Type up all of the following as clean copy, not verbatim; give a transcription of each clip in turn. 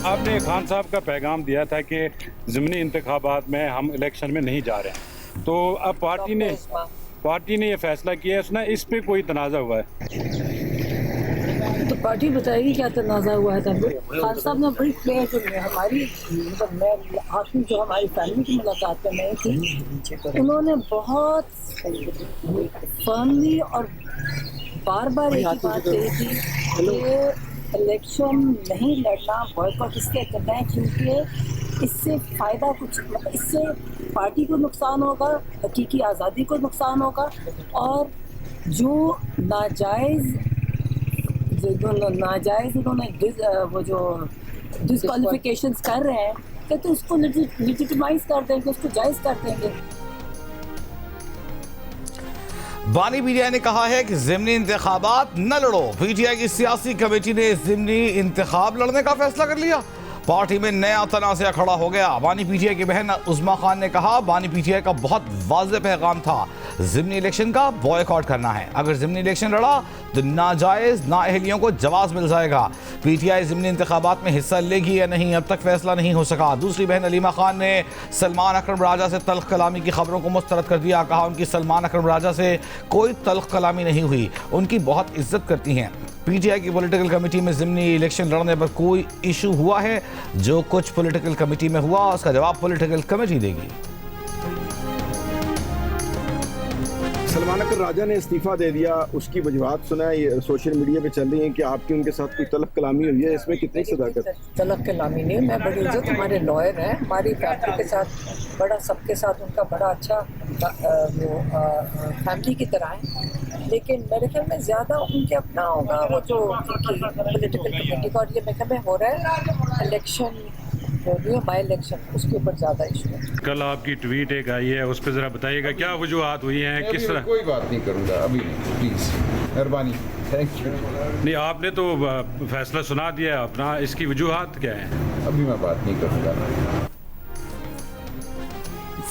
आपने खान साहब का पैगाम दिया था कि ज़िमनी इंतखाबात में हम इलेक्शन में नहीं जा रहे हैं, तो अब पार्टी ने ये फैसला किया है, उसने इस पे कोई तनाज़ा हुआ है? तो पार्टी बताएगी क्या तनाज़ा हुआ है। तब खान साहब ने बड़ी क्लियर जो हमारी मतलब मैं आखिरी जो हमारी फैमिली की मुलाकात में मैं थी, उन्होंने बहुत फर्मली और बार बार एक ही बात कही थी कि इलेक्शन नहीं लड़ना, बॉयकॉट इसलिए करना है क्योंकि इससे फ़ायदा कुछ मतलब इससे पार्टी को नुकसान होगा, हकीकी आज़ादी को नुकसान होगा, और जो नाजायज़ उन्होंने वो जो डिस्क्वालिफिकेशंस कर रहे हैं तो उसको लेजिटिमाइज कर देंगे, उसको जायज़ कर देंगे। बानी पीटीआई ने कहा है कि ज़िमनी इंतखाबात न लड़ो। पीटीआई की सियासी कमेटी ने ज़िमनी इंतखाब लड़ने का फैसला कर लिया। पार्टी में नया तनाज़ा खड़ा हो गया। बानी पीटीआई की बहन उज़्मा खान ने कहा, बानी पीटीआई का बहुत वाज़ेह पैगाम था, ज़िमनी इलेक्शन का बॉयकॉट करना है। अगर ज़िमनी इलेक्शन लड़ा तो नाजायज़ नाअहलियों को जवाब मिल जाएगा। पीटीआई ज़िमनी इंतखाबात में हिस्सा लेगी या नहीं, अब तक फैसला नहीं हो सका। दूसरी बहन अलीमा खान ने सलमान अकरम राजा से तल्ख कलामी की खबरों को मुस्तरद कर दिया। कहा, उनकी सलमान अकरम राजा से कोई तल्ख कलामी नहीं हुई, उनकी बहुत इज्जत करती हैं। पीटीआई की पॉलिटिकल कमेटी में ज़िमनी इलेक्शन लड़ने पर कोई इशू हुआ है? जो कुछ पॉलिटिकल कमेटी में हुआ उसका जवाब पॉलिटिकल कमेटी देगी। सलमान अकरम राजा ने इस्तीफा दे दिया, उसकी वजूहात सुना है, ये सोशल मीडिया पे चल रही है कि आपकी उनके साथ कोई तलब कलामी हुई है, इसमें कितनी सदाकत? तलब कलामी नहीं, मैं बड़ी इज्जत, हमारे लॉयर हैं, हमारी फैमिली के साथ बड़ा, सबके साथ उनका बड़ा अच्छा वो फैमिली की तरह है। लेकिन मेरे ख्याल में ज़्यादा उनके अपना होगा वो जो पॉलिटिकल कमेटी का, और ये मेरे ख्याल में हो रहा है इलेक्शन बाई इलेक्शन, उसके ऊपर ज़्यादा इशू है। कल आपकी ट्वीट एक आई है, उस पर ज़रा बताइएगा क्या वजूहात हुई हैं, किस तरह? कोई बात नहीं करूँगा अभी, प्लीज़, मेहरबानी, थैंक यू। नहीं, आपने तो फैसला सुना दिया अपना, इसकी वजूहात क्या है? अभी मैं बात नहीं करूँगा।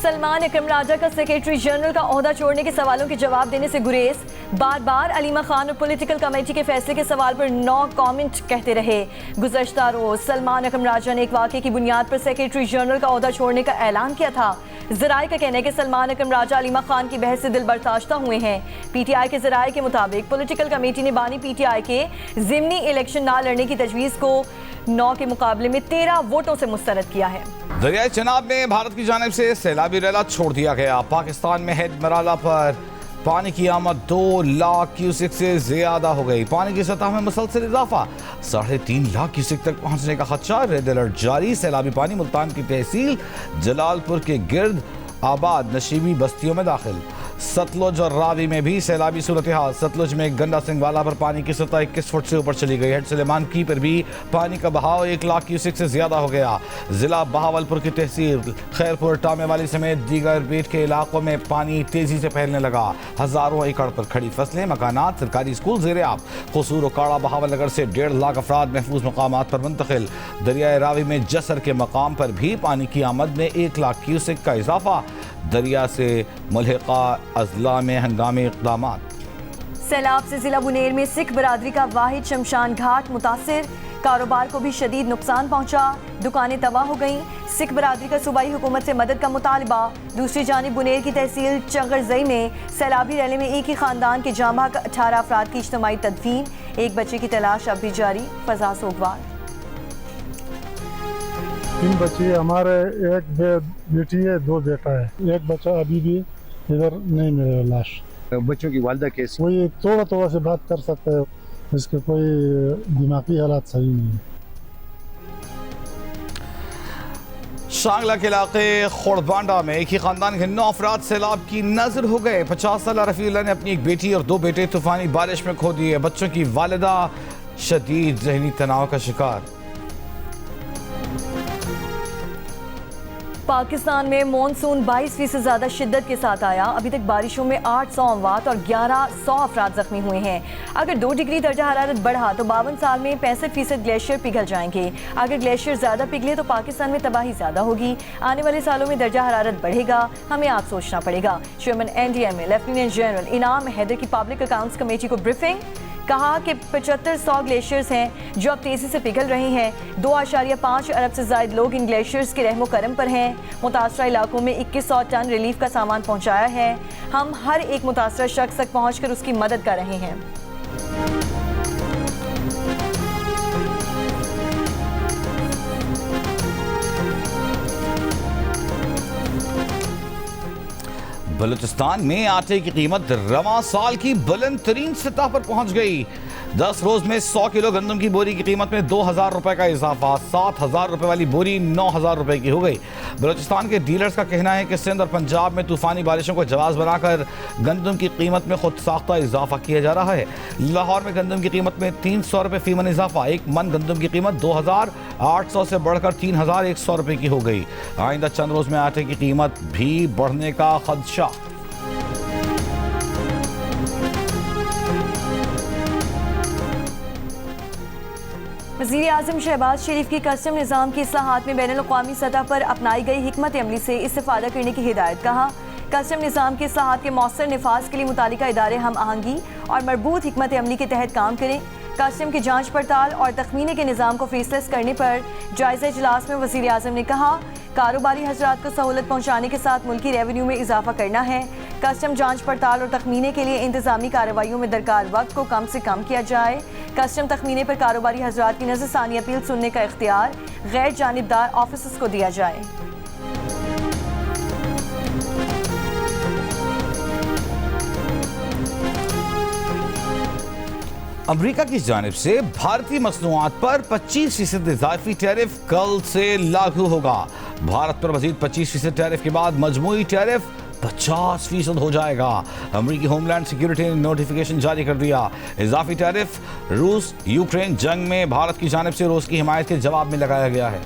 सलमान अकरम राजा का सेक्रेटरी जनरल का ओहदा छोड़ने के सवालों के जवाब देने से गुरेज। बार बार अलीमा खान और पॉलिटिकल कमेटी के फैसले के सवाल पर नो कमेंट कहते रहे। गुज़श्ता रोज सलमान अकरम राजा ने एक वाक़े की बुनियाद पर सेक्रेटरी जनरल का ओहदा छोड़ने का ऐलान किया था। ज़राए का कहना है कि सलमान अकरम राजा अलीमा खान की बहस से दिल बर्दाश्ता हुए हैं। पीटीआई के ज़राए के मुताबिक पॉलिटिकल कमेटी ने बानी पीटीआई के ज़िमनी इलेक्शन ना लड़ने की तजवीज़ को 9 के मुकाबले में 13 वोटों से मुस्तरद किया है। दरियाई चनाब में भारत की जानिब से सैलाबी रैला छोड़ दिया गया। पाकिस्तान में हेड मराला पर पानी की आमद 2 लाख क्यूसेक से ज्यादा हो गई। पानी की सतह में मुसलसल इजाफा, 3.5 लाख क्यूसेक तक पहुंचने का खदशा। रेड अलर्ट जारी। सैलाबी पानी मुल्तान की तहसील जलालपुर के गिर्द आबाद नशीबी बस्तियों में दाखिल। सतलुज और रावी में भी सैलाबी सूरत हाल। सतलुज में गंडा सिंह वाला पर पानी की सतह 21 फुट से ऊपर चली गई। हेड सुलेमान की पर भी पानी का बहाव 1 लाख क्यूसेक से ज्यादा हो गया। जिला बहावलपुर की तहसील खैरपुर टामे वाली समेत दीगर बेट के इलाकों में पानी तेजी से फैलने लगा। हजारों एकड़ पर खड़ी फसलें, मकानात, सरकारी स्कूल ज़ेर-ए-आब। कसूर काड़ा बहावल नगर से 1.5 लाख अफराद महफूज मकामात पर मुंतकिल। दरियाए रावी में जसर के मकाम पर भी पानी की आमद में 1 लाख क्यूसेक का इजाफा। दरिया से मुल्हिका अजला में हंगामी इक़दामात। सैलाब से जिला बुनेर में सिख बरादरी का वाहिद शमशान घाट मुतासिर। कारोबार को भी शदीद नुकसान पहुंचा, दुकानें तबाह हो गईं। सिख बरादरी का सूबाई हुकूमत से मदद का मुतालबा। दूसरी जानिब बुनेर की तहसील चंगरजई में सैलाबी रैले में एक ही खानदान के जामा 18 अफराद की इज्तिमाई तदफीन। एक बच्चे की तलाश अब भी जारी। फजा सोगवार। 3 बच्चे हमारे, एक बेटी है, 2 बेटा है। एक बच्चा अभी भी इधर नहीं मिला लाश। बच्चों की वालदा कैसी? कोई थोड़ा से बात कर सकते है, इसके कोई दिमागी हालात सही नहीं है। शांगला के इलाके खोड़बांडा में एक ही खानदान के 9 अफराद सैलाब की नजर हो गए। 50 साल रफीला ने अपनी एक बेटी और 2 बेटे तूफानी बारिश में खो दिए। बच्चों की वालिदा शदीद ज़हनी तनाव का शिकार। पाकिस्तान में मॉनसून 22% ज़्यादा शिद्दत के साथ आया। अभी तक बारिशों में 800 अमवात और 1100 अफराद जख्मी हुए हैं। अगर 2 डिग्री दर्जा हरारत बढ़ा तो 52 साल में 65% ग्लेशियर पिघल जाएंगे। अगर ग्लेशियर ज़्यादा पिघले तो पाकिस्तान में तबाही ज़्यादा होगी। आने वाले सालों में दर्जा हरारत बढ़ेगा, हमें आज सोचना पड़ेगा। चेयरमैन NDMA लेफ्टिनेंट जनरल इनाम हैदर की पब्लिक अकाउंट्स कमेटी को ब्रीफिंग। कहा कि 7500 ग्लेशियर्स हैं जो अब तेज़ी से पिघल रही हैं। 2.5 अरब से ज़ायद लोग इन ग्लेशियर्स के रहमो करम पर हैं। मुतासरा इलाकों में 2100 टन रिलीफ का सामान पहुँचाया है। हम हर एक मुतासरा शख्स तक पहुँच कर उसकी मदद कर रहे हैं। बलूचिस्तान में आटे की कीमत रवां साल की बुलंद तरीन सतह पर पहुंच गई। 10 रोज में 100 किलो गंदम की बोरी की कीमत में 2000 रुपए का इजाफा। 7000 रुपए वाली बोरी 9000 रुपए की हो गई। बलूचिस्तान के डीलर्स का कहना है कि सिंध और पंजाब में तूफानी बारिशों को जवाब बनाकर गंदम की कीमत में खुद साख्ता इजाफा किया जा रहा है। लाहौर में गंदम की कीमत में 300 रुपए फी मन इजाफा। एक मन गंदम की कीमत 2800 से बढ़कर 3100 रुपए की हो गई। आइंदा चंद रोज में आटे की कीमत भी बढ़ने का खदशा। वज़ीर आज़म शहबाज शरीफ की कस्टम निज़ाम की इस्लाहात में बैनुल-अक़वामी सतह पर अपनाई गई हिकमत अमली से इस्तिफ़ादा करने की हिदायत। कहा, कस्टम निज़ाम के इस्लाहात के मौसर निफाज के लिए मुतालिका इदारे हम आहंगी और मरबूत हिकमत अमली के तहत काम करें। कस्टम की जांच पड़ताल और तखमीने के निज़ाम को फेसलेस करने पर जायज़ा इजलास में वज़ीर आज़म ने कहा, कारोबारी हजरात को सहूलत पहुँचाने के साथ मुल्की रेवेन्यू में इजाफा करना है। कस्टम जांच पड़ताल और तखमीने के लिए इंतजामी कार्रवाइयों में दरकार वक्त को कम से कम किया जाए। कस्टम तखमीने पर कारोबारी हजरात की नज़रसानी अपील सुनने का इख्तियार गैर जानिबदार ऑफिसर्स को दिया जाए। अमेरिका की जानिब से भारतीय मसनूआत पर 25% इजाफी टैरिफ कल से लागू होगा। भारत पर मजीद 25% टैरिफ के बाद मजमूई टैरिफ 50% हो जाएगा। अमेरिकी होमलैंड सिक्योरिटी ने नोटिफिकेशन जारी कर दिया। इजाफी टैरिफ रूस यूक्रेन जंग में भारत की जानिब से रूस की हिमायत के जवाब में लगाया गया है।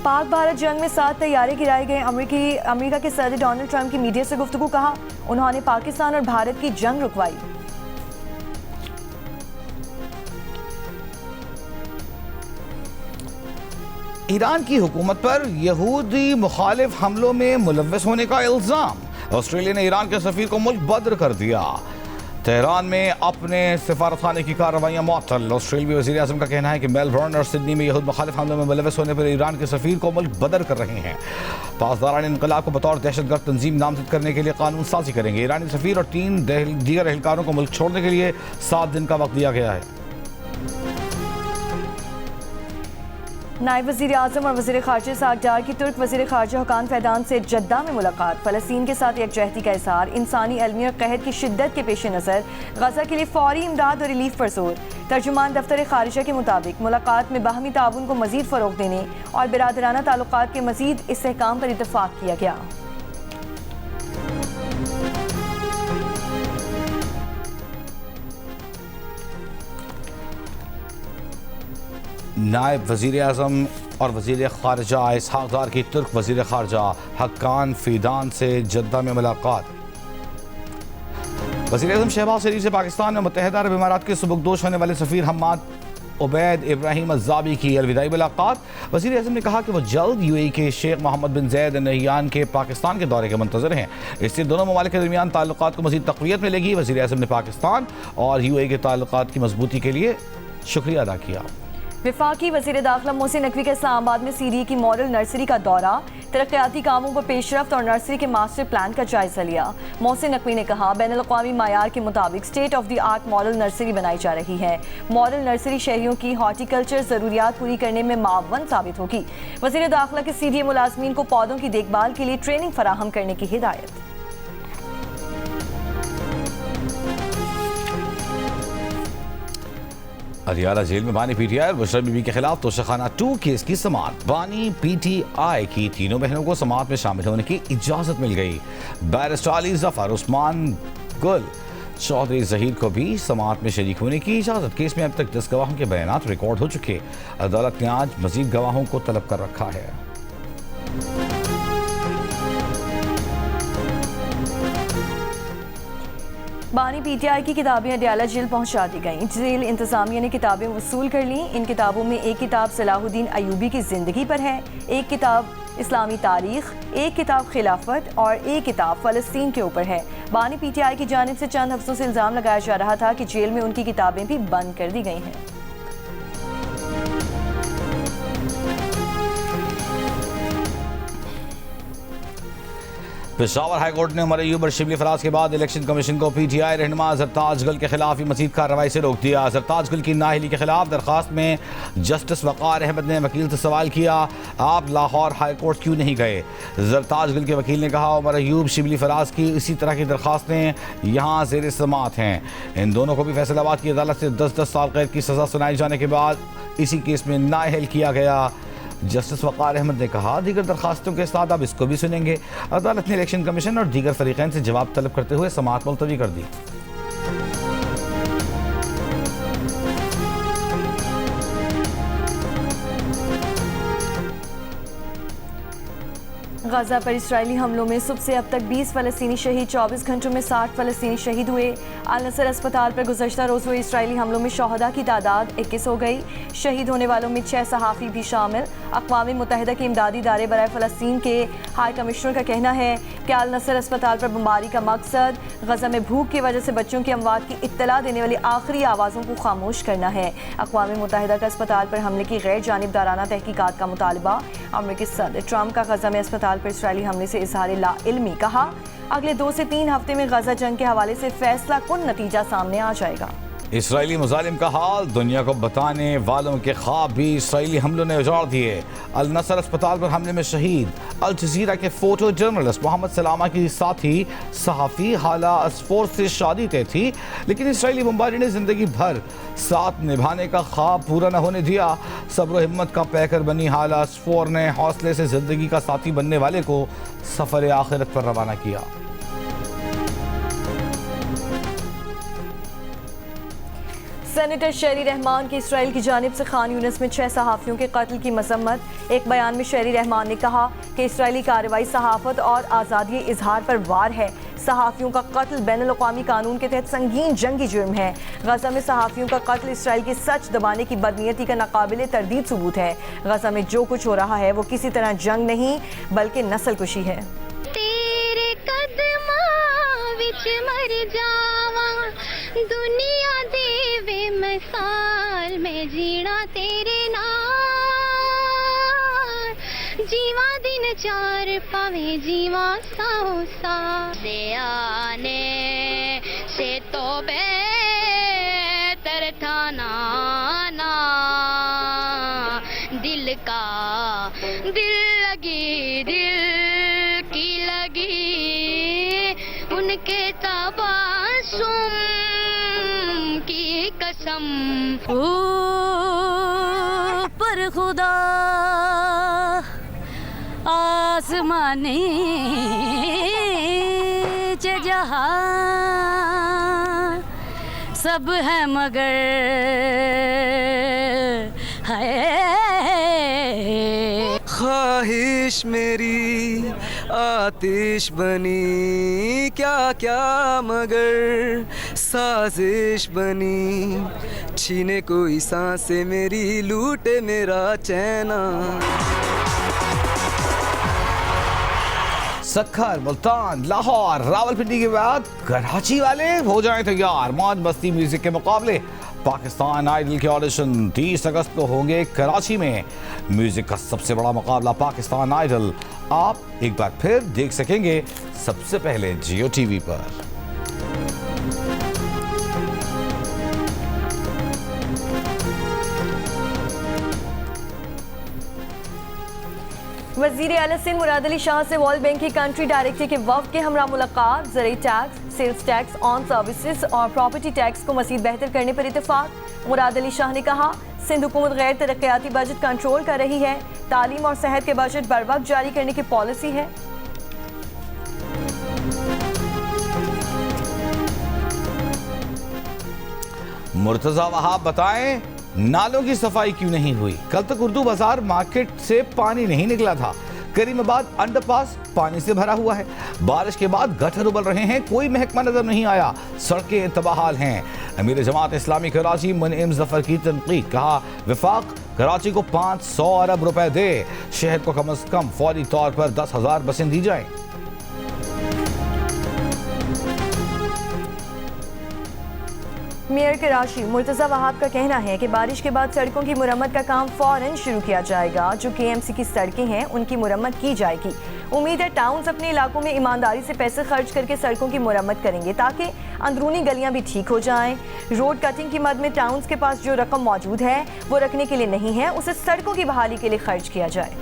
पाक भारत जंग में 7 तैयारे गिराए गए। अमेरिका के सदर डोनाल्ड ट्रंप की मीडिया से गुफ्तगू। कहा, उन्होंने पाकिस्तान और भारत की जंग रुकवाई। ईरान की हुकूमत पर यहूदी मुखालिफ हमलों में मुलव्वस होने का इल्जाम। ऑस्ट्रेलिया ने ईरान के सफीर को मुल्क बदर कर दिया। तेहरान में अपने सिफारतखाने की कार्रवाइयां मुअत्तल। ऑस्ट्रेलियाई वज़ीर आज़म का कहना है कि मेलबर्न और सिडनी में यहूद मुखालिफ हमलों में मुलव्वस होने पर ईरान के सफीर को मुल्क बदर कर रहे हैं। पासदारान इनकलाब को बतौर दहशतगर्द तंजीम नामजद करने के लिए कानून साजी करेंगे। ईरानी सफीर और 3 दीगर एहलकारों को मुल्क छोड़ने के लिए 7 दिन का वक्त दिया गया है। नायब वज़ीर आज़म और वज़ीर ख़ारजा साद डार की तुर्क वज़ीर ख़ारजा हुकान फैदान से जद्दा में मुलाकात। फ़लस्तीन के साथ यकजहती का इज़हार। इंसानी अलमी और कहत की शिद्दत के पेश नज़र गज़ा के लिए फ़ौरी इमदाद और रिलीफ पर जोर। तर्जुमान दफ्तर ख़ारिजा के मुताबिक मुलाकात में बाहमी ताउन को मज़ीद फ़रोग़ देने और बिरादराना ताल्लुक़ात के मज़ीद इस्तेहकाम पर इत्तफ़ाक़ किया गया। नायब वज़ीर आज़म और वज़ीर ख़ारजा इसहाक़ डार की तुर्क वज़ीर ख़ारजा हक्कान फ़ीदान से जद्दा में मुलाकात। वज़ीर आज़म शहबाज शरीफ से पाकिस्तान में मुत्तहिदा अरब इमारात के सुबुकदोश होने वाले सफ़ीर हम्माद उबैद इब्राहिम अज़्ज़ाबी की अलविदाई मुलाकात। वज़ीर आज़म ने कहा कि वो जल्द यूएई के शेख मोहम्मद बिन ज़ैद अल नहयान के पाकिस्तान के दौरे के मुंतज़र हैं। इससे दोनों ममालिक के दरमियान ताल्लुक़ात को मज़ीद तक़वियत मिलेगी। वज़ीर आज़म ने पाकिस्तान और यूएई के ताल्लुक़ात की मजबूती के लिए शुक्रिया अदा किया। वफाकी वज़ीर दाखिला मोहसिन नकवी का इस्लामाबाद में सीरिया की मॉडल नर्सरी का दौरा। तरक्याती कामों पर पेशरफ्त और नर्सरी के मास्टर प्लान का जायजा लिया। मोहसिन नकवी ने कहा, बैनुल-अक़वामी मायार के मुताबिक state of the art model nursery बनाई जा रही है। मॉडल नर्सरी शहरियों की हॉर्टिकल्चर ज़रूरियात पूरी करने में मावन साबित होगी। वज़ीर दाखिला के सीडीए मुलाज़मीन को पौधों की देखभाल के लिए ट्रेनिंग फराहम करने की हिदायत। अदियाला जेल में बानी पीटीआई और बुशरा बीबी के खिलाफ तोशाखाना 2 केस की समाअत। बानी पीटीआई की तीनों बहनों को समाअत में शामिल होने की इजाज़त मिल गई। बैरिस्टर अली ज़फ़र, उस्मान गुल, चौधरी ज़हीर को भी समाअत में शरीक होने की इजाज़त। केस में अब तक 10 गवाहों के बयानात रिकॉर्ड हो चुके। अदालत ने आज मज़ीद गवाहों को तलब कर रखा है। बानी पीटीआई की किताबें अडयाला जेल पहुंचा दी गईं। जेल इंतजामिया ने किताबें वसूल कर लीं। इन किताबों में एक किताब सलाहुद्दीन अयूबी की ज़िंदगी पर है, एक किताब इस्लामी तारीख, एक किताब खिलाफत और एक किताब फ़लस्तीन के ऊपर है। बानी पीटीआई की जानिब से चंद हफ्तों से इल्ज़ाम लगाया जा रहा था कि जेल में उनकी किताबें भी बंद कर दी गई हैं। पेशावर हाई कोर्ट ने उमर अयूब और शिबली फराज के बाद इलेक्शन कमीशन को पीटीआई रहनुमा जरताज गुल के खिलाफ मजीद कार्रवाई से रोक दिया। जरताज गुल की नाअहली के खिलाफ दरखास्त में जस्टिस वक़ार अहमद ने वकील से सवाल किया, आप लाहौर हाई कोर्ट क्यों नहीं गए? जरताज गुल के वकील ने कहा, उमर अयूब शिबली फराज की इसी तरह की दरखास्तें यहाँ ज़ेर समाअत हैं। इन दोनों को भी फैसलाबाद की अदालत से 10-10 साल कैद की सज़ा सुनाई जाने के बाद इसी केस में नाअहल किया गया। जस्टिस वक़ार अहमद ने कहा, दीगर दरखास्तों के साथ अब इसको भी सुनेंगे। अदालत ने इलेक्शन कमीशन और दीगर फरीक़ैन से जवाब तलब करते हुए समाअत मुलतवी कर दी। गाज़ा पर इस्राएली हमलों में सुबह से अब तक 20 फ़लस्तीनी शहीद, 24 घंटों में 60 फ़लस्तीनी शहीद हुए। अल नसर अस्पताल पर गुज़श्ता रोज़ हुए इस्राएली हमलों में शहदा की तादाद 21 हो गई। शहीद होने वालों में 6 सहाफ़ी भी शामिल। अक़वाम मुत्तहिदा के इमदादी इदारे बराए फ़लस्तीन के हाई कमिश्नर का कहना है कि अल नसर अस्पताल पर बमबारी का मकसद गज़ा में भूख की वजह से बच्चों की अमवात की इत्तला देने वाली आखिरी आवाज़ों को खामोश करना है। अक़वाम मुत्तहिदा का अस्पताल पर हमले की गैर जानिबदाराना तहकीकात का मुतालबा। अमरीकी सदर ट्रंप का गज़ा में अस्पताल पर इस्राएली हमले से इज़हार लाइल्मी। कहा, अगले 2 से 3 हफ्ते में गज़ा जंग के हवाले से फैसला कुन नतीजा सामने आ जाएगा। इसराइली मुजालिम का हाल दुनिया को बताने वालों के ख्वाब भी इसराइली हमलों ने उजाड़ दिए। अल नसर अस्पताल पर हमले में शहीद अल जज़ीरा के फोटो जर्नलिस्ट मोहम्मद सलामा की साथी सहाफ़ी हाला असफोर से शादी तय थी, लेकिन इसराइली बमबारी ने ज़िंदगी भर साथ निभाने का ख्वाब पूरा न होने दिया। सब्र हिम्मत का पैकर बनी हाला असफोर ने हौसले से ज़िंदगी का साथी बनने वाले को सफ़र आखिरत पर रवाना किया। सेनेटर शहरी रहमान की इसराइल की जानिब से खान यूनिस में 6 सहाफ़ियों के कत्ल की मजम्मत। एक बयान में शहरी रहमान ने कहा कि इसराइली कार्रवाई सहाफ़त और आज़ादी इजहार पर वार है। सहाफ़ियों का कत्ल बैनुल-अक़वामी कानून के तहत संगीन जंगी जुर्म है। गज़ा में सहाफ़ियों का कत्ल इसराइल की सच दबाने की बदनीयती का नाकाबिले तरदीद सबूत है। गज़ा में जो कुछ हो रहा है वो किसी तरह जंग नहीं बल्कि नस्ल कुशी है। तेरे कदमां विच मर जावा दुनिया देवे मिसाल में जीना तेरे नाल जीवा दिन चार पावे जीवा साओ सा दे आने से तो बेहतर था ना दिल का दिल लगी दिल की लगी उनके तबासुम की कसम पर खुदा आसमाने जहाँ सब है मगर है ख्वाहिश मेरी आतिश बनी क्या क्या मगर साजिश बनी छीने कोई सांसें मेरी लूटे मेरा चैना। सक्खर, मुल्तान, लाहौर, रावलपिंडी के बाद कराची वाले हो जाएं तैयार। मौज मस्ती म्यूजिक के मुकाबले पाकिस्तान आइडल के ऑडिशन 30 अगस्त को होंगे कराची में। म्यूजिक का सबसे बड़ा मुकाबला पाकिस्तान आइडल आप एक बार फिर देख सकेंगे सबसे पहले जियो टीवी पर। वज़ीर आला सिंध मुराद अली शाह से वर्ल्ड बैंक की कंट्री डायरेक्टर के वफ़द के हमरा मुलाकात। ज़राई tax, sales tax on services और प्रॉपर्टी टैक्स को मज़ीद बेहतर करने पर इत्तेफाक। मुराद अली शाह ने कहा, सिंध हुकूमत गैर तरक्याती बजट कंट्रोल कर रही है। तालीम और सेहत के बजट बर वक्त जारी करने की पॉलिसी है। मुर्तज़ा वहाब बताएं, नालों की सफाई क्यों नहीं हुई? कल तक उर्दू बाजार मार्केट से पानी नहीं निकला था। करीमाबाद अंडरपास पानी से भरा हुआ है। बारिश के बाद गटर उबल रहे हैं, कोई महकमा नजर नहीं आया, सड़कें तबाहाल हैं। अमीर जमात इस्लामी कराची मुनइम जफर की तनकीद, कहा वफाक कराची को 500 अरब रुपए दे, शहर को कम से कम फौरी तौर पर 10,000 बसें दी जाएं। मेयर कराची मुर्तज़ा वहाब का कहना है कि बारिश के बाद सड़कों की मुरम्मत का काम फौरन शुरू किया जाएगा। जो KMC की सड़कें हैं उनकी मुरम्मत की जाएगी। उम्मीद है टाउन्स अपने इलाकों में ईमानदारी से पैसे खर्च करके सड़कों की मुरम्मत करेंगे ताकि अंदरूनी गलियां भी ठीक हो जाएं। रोड कटिंग की मद में टाउन्स के पास जो रकम मौजूद है वो रखने के लिए नहीं है, उसे सड़कों की बहाली के लिए खर्च किया जाए।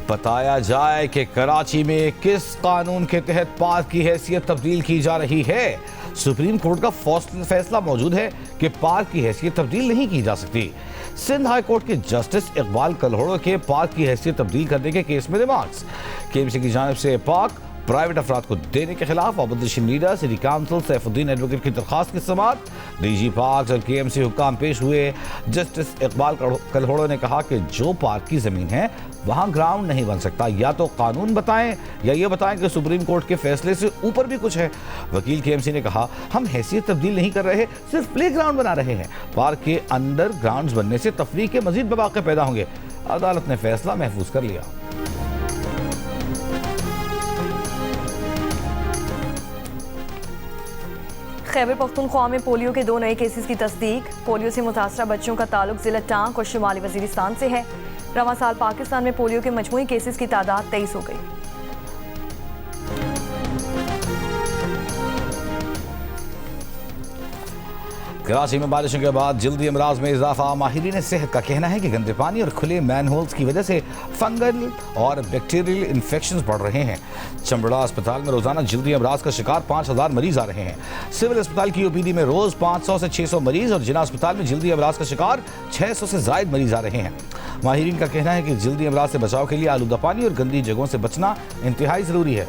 बताया जाए कि कराची में किस कानून के तहत पार्क की हैसियत तब्दील की जा रही है। सुप्रीम कोर्ट का फैसला मौजूद है कि पार्क की हैसियत तब्दील नहीं की जा सकती। सिंध हाई कोर्ट के जस्टिस इकबाल कलहोड़ो के पार्क की हैसियत तब्दील करने के केस में रिमार्क्स। KMC की जानिब से पार्क प्राइवेट अफराद को देने के खिलाफ opposition leader city council Saifuddin advocate की दरखास्त की समाअत। DG पार्क और KMC हुक्काम पेश हुए। जस्टिस इकबाल कलहोड़ो ने कहा कि जो पार्क की जमीन है वहां ग्राउंड नहीं बन सकता, या तो कानून बताएं या ये बताएं कि सुप्रीम कोर्ट के फैसले से ऊपर भी कुछ है। वकील KMC ने कहा हम हैसियत तब्दील नहीं कर रहे, सिर्फ प्ले ग्राउंड बना रहे हैं। पार्क के अंदर ग्राउंड बनने से तफरीक के मजीद मौके पैदा होंगे। अदालत ने फैसला महफूज कर लिया। खैबर पख्तूनख्वा में पोलियो के 2 नए केसेस की तस्दीक। पोलियो से मुतासरा बच्चों का ताल्लुक जिला टांक और शुमाली वजीरिस्तान से है। रवां साल पाकिस्तान में पोलियो के मजमूई केसेस की तादाद 23 हो गई। कराची में बारिशों के बाद जल्दी अमराज में इजाफा। माहिरीन सेहत का कहना है कि गंदे पानी और खुले मैनहोल्स की वजह से फंगल और बैक्टीरियल इन्फेक्शंस बढ़ रहे हैं। चंबड़ा अस्पताल में रोजाना जल्दी अमराज का शिकार 5,000 मरीज आ रहे हैं। सिविल अस्पताल की OPD में रोज 500 से 600 मरीज और जिला अस्पताल में जल्दी अमराज का शिकार 600 से जायद मरीज आ रहे हैं। माहिरीन का कहना है कि जल्दी अमराज से बचाव के लिए आलूदा पानी और गंदी जगहों से बचना इंतहाई जरूरी है।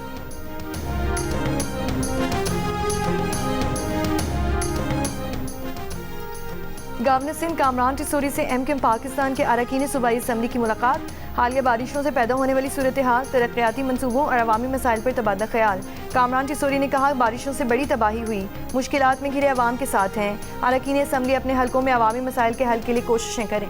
गवर्नर सिंध कामरान टिसोरी से MKM पाकिस्तान के अरकान सूबाई असम्बली की मुलाकात। हालिया बारिशों से पैदा होने वाली सूरत हाल, तरक्याती मनसूबों और अवामी मसाइल पर तबादला ख्याल। कामरान टिसोरी ने कहा बारिशों से बड़ी तबाही हुई, मुश्किलात में घिरे अवाम के साथ हैं। अरकान असम्बली अपने हलकों में अवामी मसाइल के हल के लिए कोशिशें करें।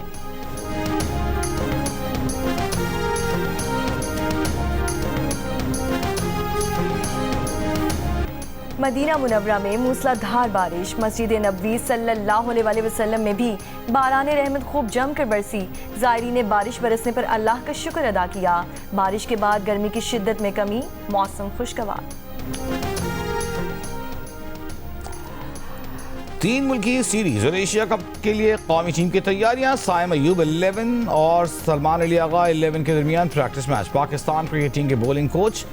मदीना मुनव्वरा में मूसलाधार बारिश। मस्जिद नबवी सल्लल्लाहु अलैहि वसल्लम में भी बाराने रहमत खूब जमकर बरसी। ज़ायरीन ने बारिश बरसने पर अल्लाह का शुक्र अदा किया। बारिश के बाद गर्मी की शिद्दत में कमी, मौसम खुशगवार। 3 मुल्की सीरीज और एशिया कप के लिए कौमी टीम की तैयारियां। साइम अयूब 11 और सलमान अली आगा 11 के दरमियान practice match. Pakistan cricket team के बॉलिंग कोच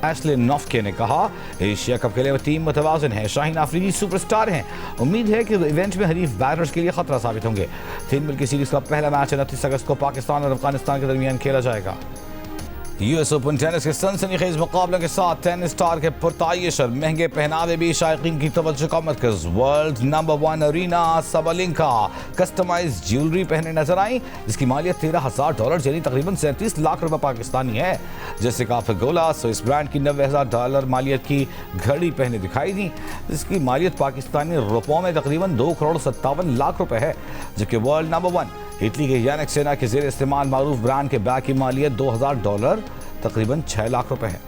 एस्लिन नॉफ्के ने कहा एशिया कप के लिए टीम मुतवाज़िन है। शाहीन आफरीदी सुपरस्टार हैं। उम्मीद है कि इवेंट में हरीफ बैटर्स के लिए खतरा साबित होंगे। 3 मुल्की सीरीज का पहला मैच 29 अगस्त को पाकिस्तान और अफगानिस्तान के दरमियान खेला जाएगा। US ओपन टेनिस के सनसनीखेज मुकाबलों के साथ टेनिस स्टार के पुरताइश और महंगे पहनावे भी शायकीन की तवज्जो का मरकज। World number 1 Aryna Sabalenka customise jewellery पहने नजर आई, जिसकी मालियत $13,000 यानी तकरीबन 37 लाख रुपए पाकिस्तानी है। जैसे काफिगोला स्विस ब्रांड की $90,000 मालियत की घड़ी पहने दिखाई दी, जिसकी मालियत पाकिस्तानी रुपयों में तकरीबन 2,57 लाख रुपए है। जबकि वर्ल्ड नंबर 1 इटली के यानिक सेना के जेर इस्तेमाल मारूफ ब्रांड के बैग की मालियत $2,000 तकरीबन 6 लाख रुपए है।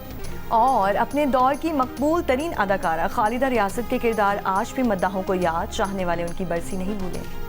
और अपने दौर की मकबूल तरीन अदाकारा खालिदा रियासत के किरदार आज भी मद्दाहों को याद, चाहने वाले उनकी बरसी नहीं भूलें।